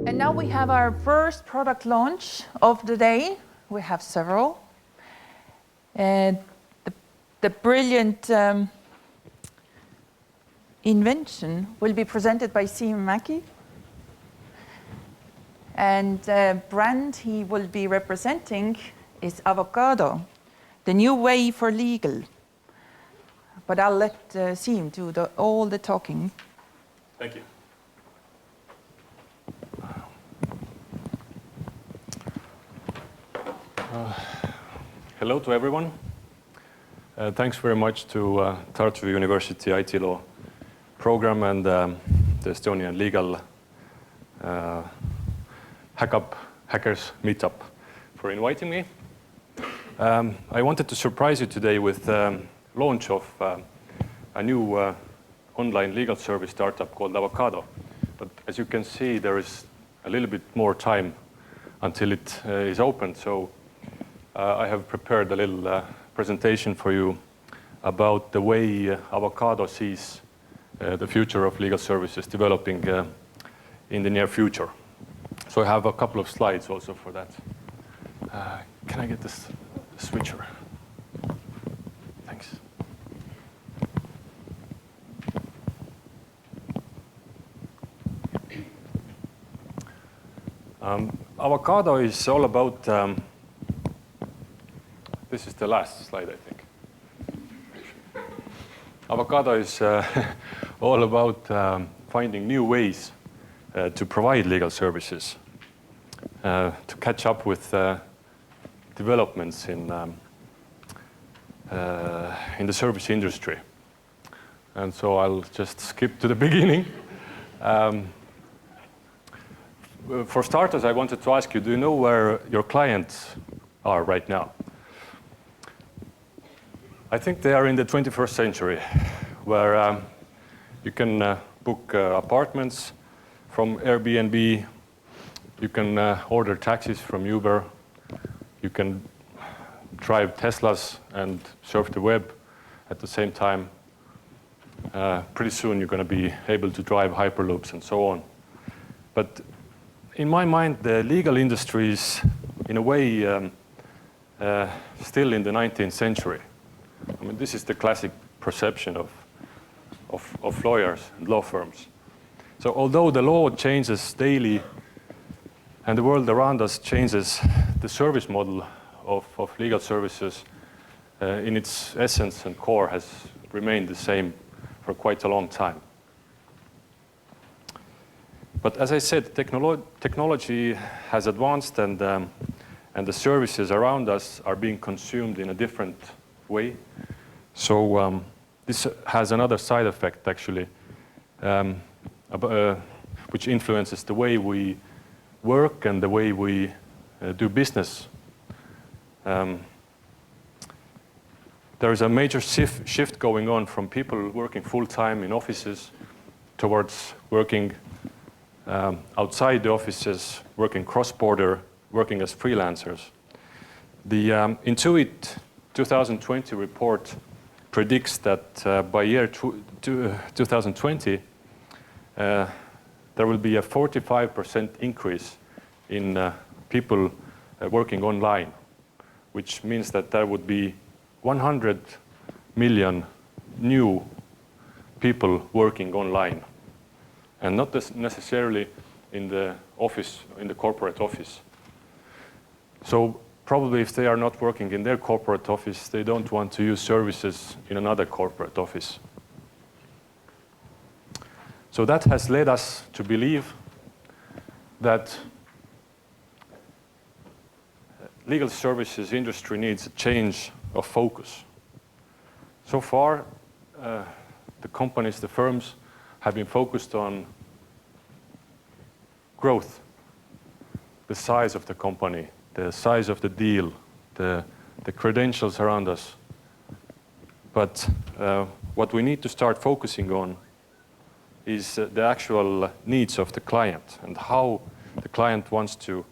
And now we have our first product launch of the day. We have several. And the brilliant invention will be presented by Siim Mägi. And the brand he will be representing is Avokaado, the new way for legal. But I'll let Siim do all the talking. Thank you. Hello to everyone. Thanks very much to Tartu University IT Law program and the Estonian Legal Hackers Meetup for inviting me. I wanted to surprise you today with the launch of a new online legal service startup called Avokaado. But as you can see, there is a little bit more time until it is open. So I have prepared a little presentation for you about the way Avokaado sees the future of legal services developing in the near future. So I have a couple of slides also for that. Can I get this switcher? Thanks. Avokaado is all about, this is the last slide, I think. Avokaado is all about finding new ways to provide legal services, to catch up with developments in the service industry. And so I'll just skip to the beginning. For starters, I wanted to ask you, do you know where your clients are right now? I think they are in the 21st century, where you can book apartments from Airbnb, you can order taxis from Uber, you can drive Teslas and surf the web at the same time. Pretty soon you're going to be able to drive Hyperloops and so on. But in my mind, the legal industry is, in a way, still in the 19th century. I mean, this is the classic perception of lawyers and law firms. So although the law changes daily and the world around us changes, the service model of legal services in its essence and core has remained the same for quite a long time. But as I said, technology has advanced and the services around us are being consumed in a different way. So this has another side effect, actually, which influences the way we work and the way we do business. There is a major shift going on from people working full-time in offices towards working outside the offices, working cross-border, working as freelancers. The Intuit 2020 report predicts that by year 2020, there will be a 45% increase in people working online, which means that there would be 100 million new people working online, and not necessarily in the office, in the corporate office. So probably if they are not working in their corporate office, they don't want to use services in another corporate office. So that has led us to believe that legal services industry needs a change of focus. So far, the companies, the firms, have been focused on growth, the size of the company, the size of the deal, the credentials around us. But what we need to start focusing on is the actual needs of the client and how the client wants to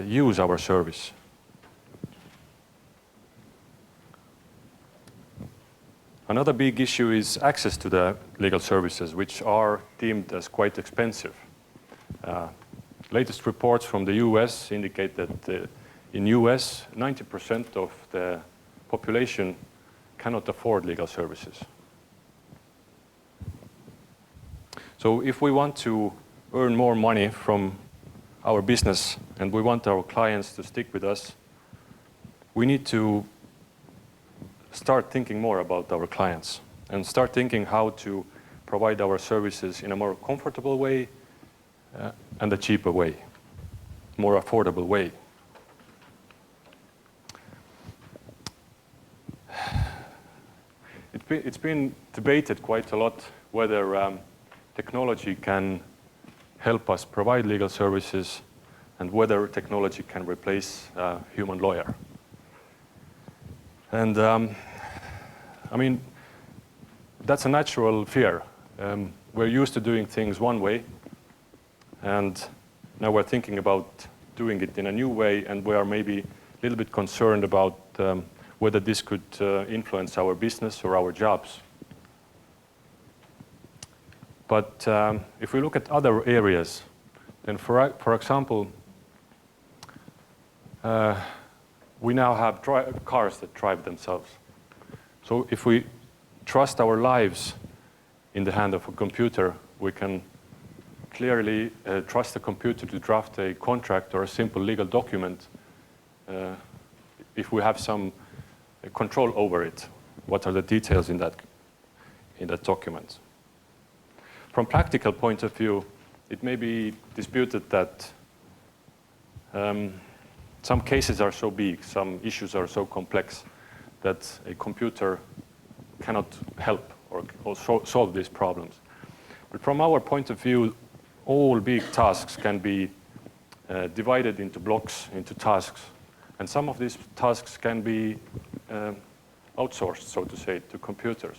use our service. Another big issue is access to the legal services, which are deemed as quite expensive. Latest reports from the US indicate that in US, 90% of the population cannot afford legal services. So if we want to earn more money from our business and we want our clients to stick with us, we need to start thinking more about our clients and start thinking how to provide our services in a more comfortable way and a cheaper way, more affordable way. It's been debated quite a lot whether technology can help us provide legal services and whether technology can replace a human lawyer. And I mean, that's a natural fear. We're used to doing things one way, and now we're thinking about doing it in a new way, and we are maybe a little bit concerned about whether this could influence our business or our jobs. But if we look at other areas, then for example, we now have cars that drive themselves. So if we trust our lives in the hand of a computer, we can clearly trust the computer to draft a contract or a simple legal document if we have some control over it. What are the details in that document? From practical point of view, it may be disputed that some cases are so big, some issues are so complex that a computer cannot help or solve these problems. But from our point of view, all big tasks can be divided into blocks, into tasks. And some of these tasks can be outsourced, so to say, to computers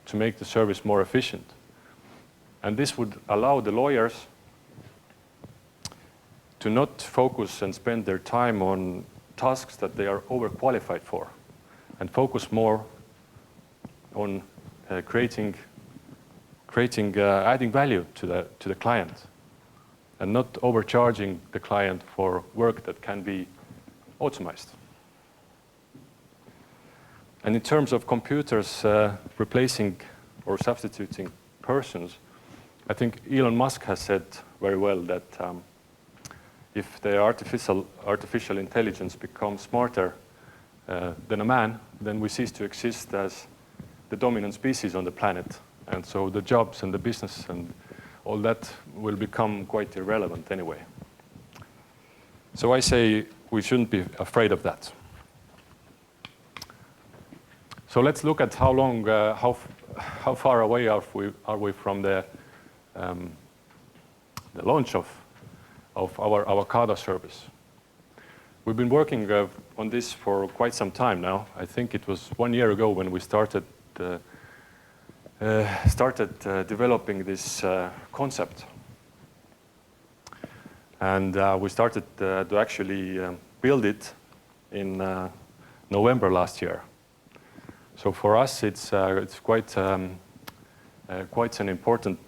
to make the service more efficient. And this would allow the lawyers to not focus and spend their time on tasks that they are overqualified for, and focus more on adding value to the client, and not overcharging the client for work that can be automated. And in terms of computers replacing or substituting persons, I think Elon Musk has said very well that if the artificial intelligence becomes smarter than a man, then we cease to exist as the dominant species on the planet. And so the jobs and the business and all that will become quite irrelevant anyway. So I say we shouldn't be afraid of that. So let's look at how far away are we from the launch of our Avokaado service. We've been working on this for quite some time now. I think it was 1 year ago when we started developing this concept. And we started to actually build it in November last year. So for us, it's quite an important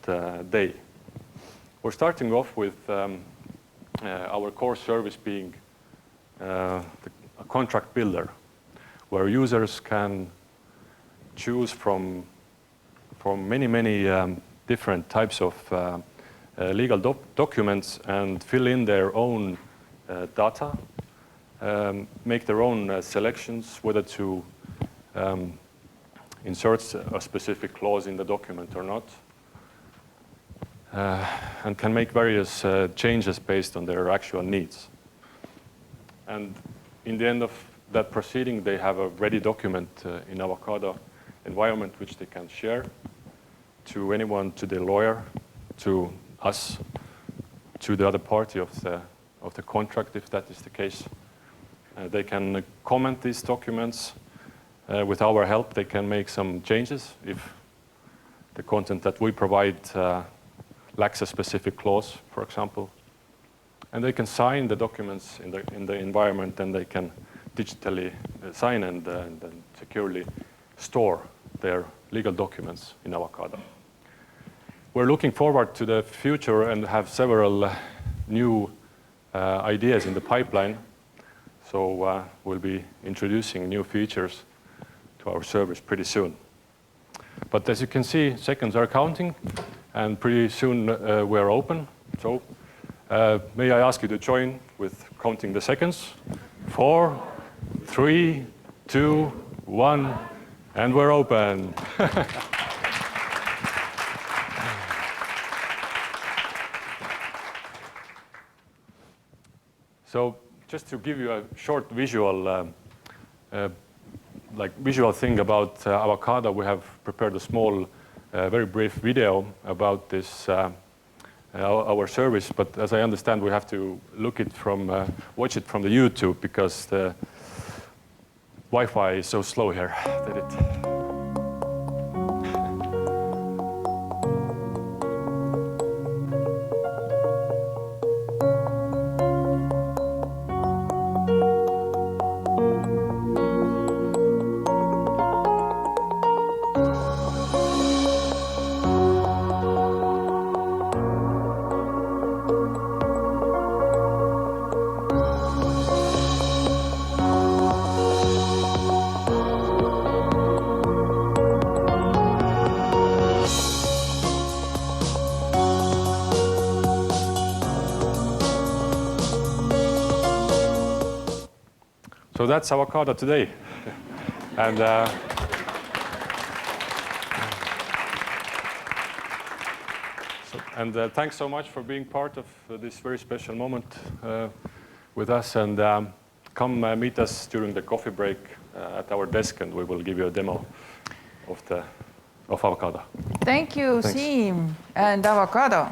day. We're starting off with our core service being a contract builder, where users can choose from many different types of legal documents and fill in their own data, make their own selections, whether to insert a specific clause in the document or not, and can make various changes based on their actual needs. And in the end of that proceeding, they have a ready document in Avokaado environment which they can share to anyone, to the lawyer, to us, to the other party of the contract, if that is the case. They can comment these documents. With our help, they can make some changes if the content that we provide lacks a specific clause, for example. And they can sign the documents in the environment, and they can digitally sign and securely store their legal documents in Avokaado. We're looking forward to the future and have several new ideas in the pipeline. So we'll be introducing new features to our service pretty soon. But as you can see, seconds are counting, and pretty soon we're open. So may I ask you to join with counting the seconds? 4, 3, 2, 1, and we're open. So just to give you a short visual visual thing about Avokaado, we have prepared a small, very brief video about this our service. But as I understand, we have to watch it from the YouTube because the Wi-Fi is so slow here that it. So that's Avokaado today. And thanks so much for being part of this very special moment with us. And come meet us during the coffee break at our desk, and we will give you a demo of Avokaado. Thank you, Siim and Avokaado.